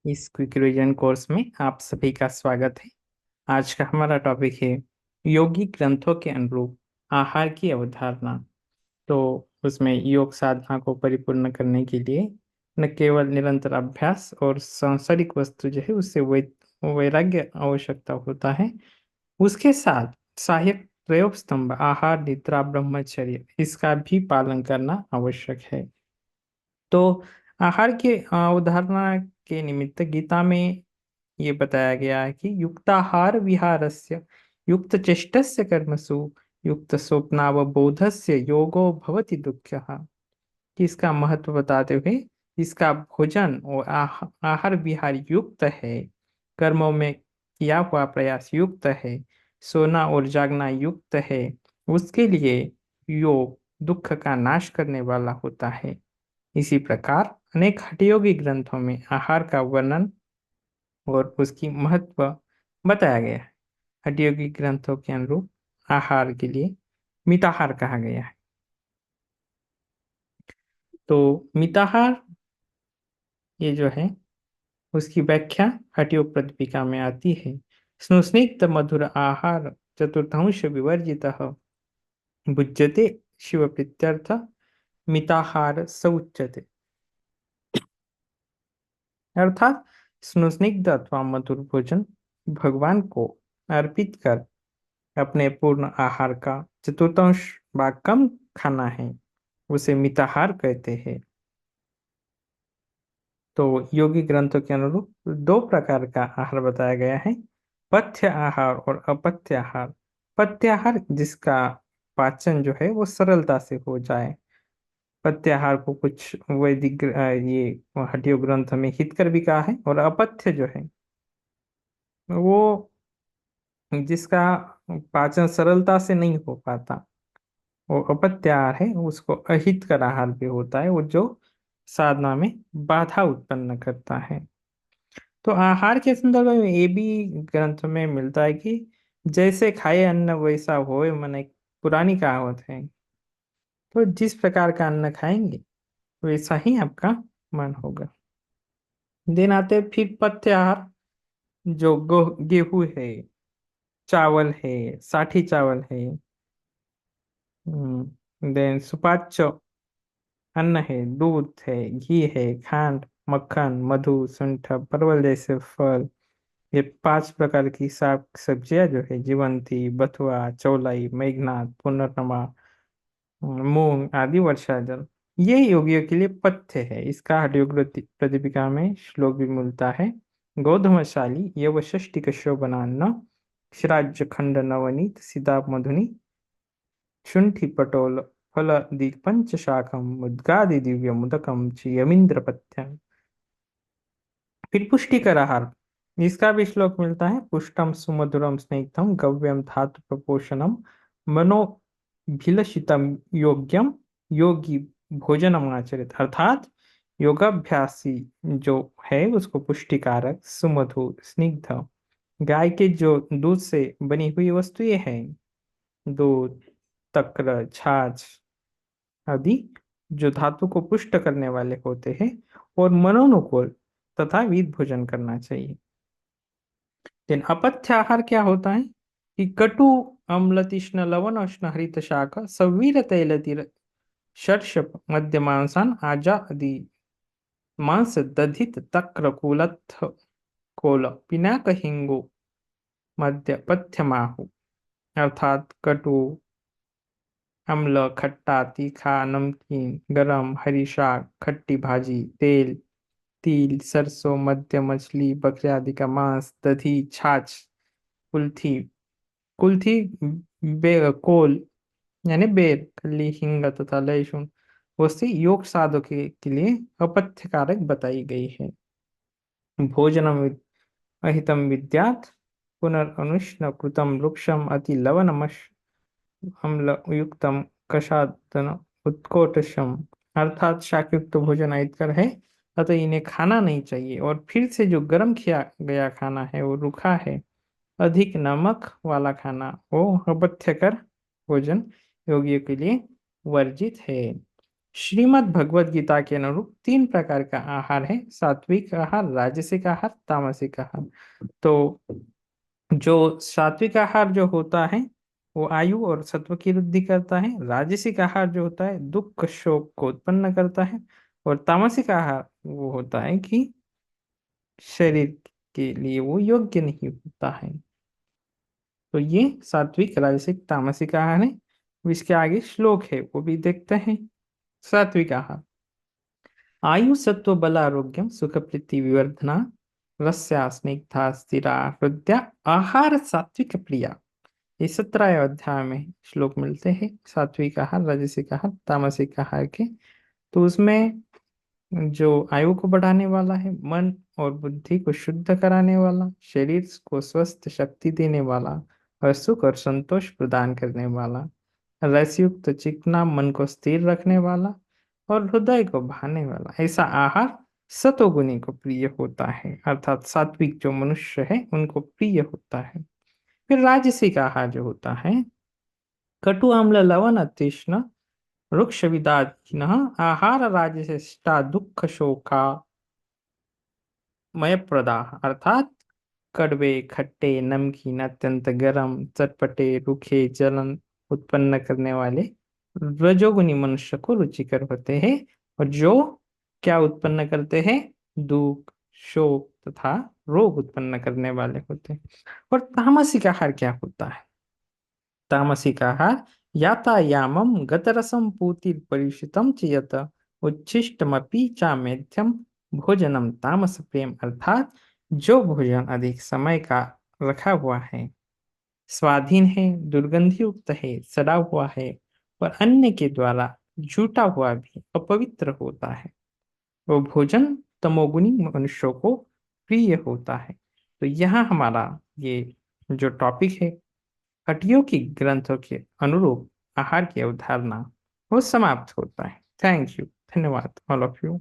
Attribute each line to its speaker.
Speaker 1: इस quick revision course में आप सभी का स्वागत है। आज का हमारा टॉपिक है योगी ग्रंथों के अनुरूप आहार की अवधारणा। तो उसमें योग साधना को परिपूर्ण करने के लिए न केवल निरंतर अभ्यास और सांसारिक वस्तु जो है उससे वैराग्य आवश्यकता होता है, उसके साथ सहायक प्रयोग स्तंभ आहार, निद्रा, ब्रह्मचर्य इसका भी पालन करना आवश्यक है। तो आहार की अवधारणा के निमित्त गीता में ये बताया गया है कि युक्ताहार विहारस्य युक्त चेष्टस्य कर्मसु युक्त स्वप्नावबोधस्य योगो भवति दुःखः। कि इसका महत्व बताते हुए इसका भोजन और आहार विहार युक्त है, कर्मों में किया हुआ प्रयास युक्त है, सोना और जागना युक्त है, उसके लिए योग दुख का नाश करने वाला होता है। इसी प्रकार अनेक हठयोगी ग्रंथों में आहार का वर्णन और उसकी महत्व बताया गया है। हठयोगी ग्रंथों के अनुरूप आहार के लिए मिताहार कहा गया है। तो मिताहार ये जो है उसकी व्याख्या हठयोग प्रदीपिका में आती है। स्नुस्निग्ध मधुर आहार चतुर्थांश विवर्जितः भुज्यते शिव प्रीत्यर्थ मिताहार स उच्यते। अर्थात स्नुस्निग्ध अथवा मधुर भोजन भगवान को अर्पित कर अपने पूर्ण आहार का चतुर्थांश भाग कम खाना है, उसे मिताहार कहते हैं। तो योगी ग्रंथों के अनुरूप दो प्रकार का आहार बताया गया है, पथ्य आहार और अपथ्य आहार। पथ्य आहार जिसका पाचन जो है वो सरलता से हो जाए। पथ्य आहार को कुछ वैदिक ये हठयोग ग्रंथ में हितकर भी कहा है। और अपथ्य जो है वो जिसका पाचन सरलता से नहीं हो पाता, वो अपत्य आहार है। उसको अहितकर आहार भी होता है, वो जो साधना में बाधा उत्पन्न करता है। तो आहार के संदर्भ में ये भी ग्रंथ में मिलता है कि जैसे खाए अन्न वैसा होए मन, एक पुरानी कहावत है। तो जिस प्रकार का अन्न खाएंगे वैसा ही आपका मन होगा। दिन आते हैं फिर पथ्य आहार, जो गेहूं है, चावल है, साठी चावल है, देन सुपाच्य अन्न है, दूध है, घी है, खांड, मक्खन, मधु, सुंठ, परवल जैसे फल, ये 5 प्रकार की साग सब्जियां जो है, जीवंती, बथुआ, चौलाई, मेघनाथ, पुनर्नमा, मूंग आदि, वर्षा जल, ये योगियों के लिए पथ्य है। इसका हठयोग प्रदीपिका में श्लोक भी मिलता है। गौधमशाली ये वषष्टि शोभनान्न क्षीराज्य खंड नवनीत सीता मधुनी शुंठी पटोल फल पंच शाखम मुद्गादि दिव्य मुदकम च यमींद्र पथ्यम। फिर पुष्टिकर आहार, इसका भी श्लोक मिलता है। पुष्टम सुमधुरम स्निग्धम गव्यम धातु प्रपोषणम मनोभिलषितम योग्यम योगी भोजनम आचरित। अर्थात योगाभ्यासी जो है उसको पुष्टिकारक, सुमधुर, स्निग्ध, गाय के जो दूध से बनी हुई वस्तुएं हैं, दूध, तक्र, छाछ आदि, जो धातु को पुष्ट करने वाले होते हैं, और मनोनुकूल तथा विध भोजन करना चाहिए। लेकिन अपथ्य आहार क्या होता है कि कटु, अम्ल, तीक्ष्ण, लवण, उष्ण, हरित शाक, सवीर तैल षर्षप मध्य मांसान आजा आदि मांस दधित तक्र कुलत्थ कोल पिनाक हिंगो मध्य पथ्यमाहु। अर्थात कटु, अम्ल, खट्टा, तीखा, नमकीन, गरम, हरी शाक, खट्टी भाजी, तेल, तिल, सरसों, मध्य मछली, बकरे आदि का मांस, दही, छाछ, कुल्थी, कुल्थी, कोल यानी बेर, खली, हिंग तथा लहसुन वस्तु योग साधक के लिए अपथ्य कारक बताई गई है। भोजनम अहितम विद्यात् पुनरनुष्ण कृतम वृक्षम अति लवणमश अम्ल युक्तम कषादन उत्कोटशम। अर्थात शाकयुक्त भोजन अहितकर है, अतः इन्हें खाना नहीं चाहिए। और फिर से जो गर्म किया गया खाना है वो रूखा है, अधिक नमक वाला खाना वो अपथ्यकर भोजन योगियों के लिए वर्जित है। श्रीमद् भगवत गीता के अनुरूप तीन प्रकार का आहार है: सात्विक आहार, राजसिक आहार, तामसिक आहार। तो जो सात्विक आहार जो होता है वो आयु और सत्व की वृद्धि करता है। राजसिक आहार जो होता है दुख शोक को उत्पन्न करता है। और तामसिक आहार वो होता है कि शरीर के लिए वो योग्य नहीं होता है। तो ये सात्विक राजसिक तामसिक आहार है। इसके आगे श्लोक है वो भी देखते हैं। सात्विक आहार: आयु सत्व बल आरोग्यम सुख प्रीति विवर्धना रस्या स्निग्धा स्थिरा हृदया आहार सात्विक प्रिया। ये 17 अध्याय में श्लोक मिलते हैं सात्विक आहार, राजसिक आहार, तामसिक आहार के। तो उसमें जो आयु को बढ़ाने वाला है, मन और बुद्धि को शुद्ध कराने वाला, शरीर को स्वस्थ शक्ति देने वाला और सुख और संतोष प्रदान करने वाला, रसयुक्त चिकना मन को स्थिर रखने वाला और हृदय को भाने वाला, ऐसा आहार सतोगुणी को प्रिय होता है, अर्थात सात्विक जो मनुष्य है उनको प्रिय होता है। फिर राजसिक आहार जो होता है कटु अम्ल लवण तृष्ण रुक्ष विदाहीन आहार राजसिष्टा दुख शोका मय प्रदा, अर्थात कड़वे खट्टे नमकीन अत्यंत गर्म चटपटे रूखे जलन उत्पन्न करने वाले रजोगुनी मनुष्य को रुचिकर होते हैं। और जो क्या उत्पन्न करते हैं? दुख शोक तथा रोग उत्पन्न करने वाले होते हैं। और तामसिक आहार क्या होता है? तामसिक आहार यातायामं गतरसं पूतिर्परिषितं च यत उच्छिष्टमपि चामेध्यं भोजनम तामस प्रेम, अर्थात जो भोजन अधिक समय का रखा हुआ है, स्वाधीन है, दुर्गंधि युक्त है, सड़ा हुआ है और अन्य के द्वारा झूठा हुआ भी अपवित्र होता है, वो भोजन तमोगुनी मनुष्यों को प्रिय होता है। तो यहाँ हमारा ये जो टॉपिक है हटियों की ग्रंथों के अनुरूप आहार की अवधारणा वो समाप्त होता है। थैंक यू, धन्यवाद ऑल ऑफ यू।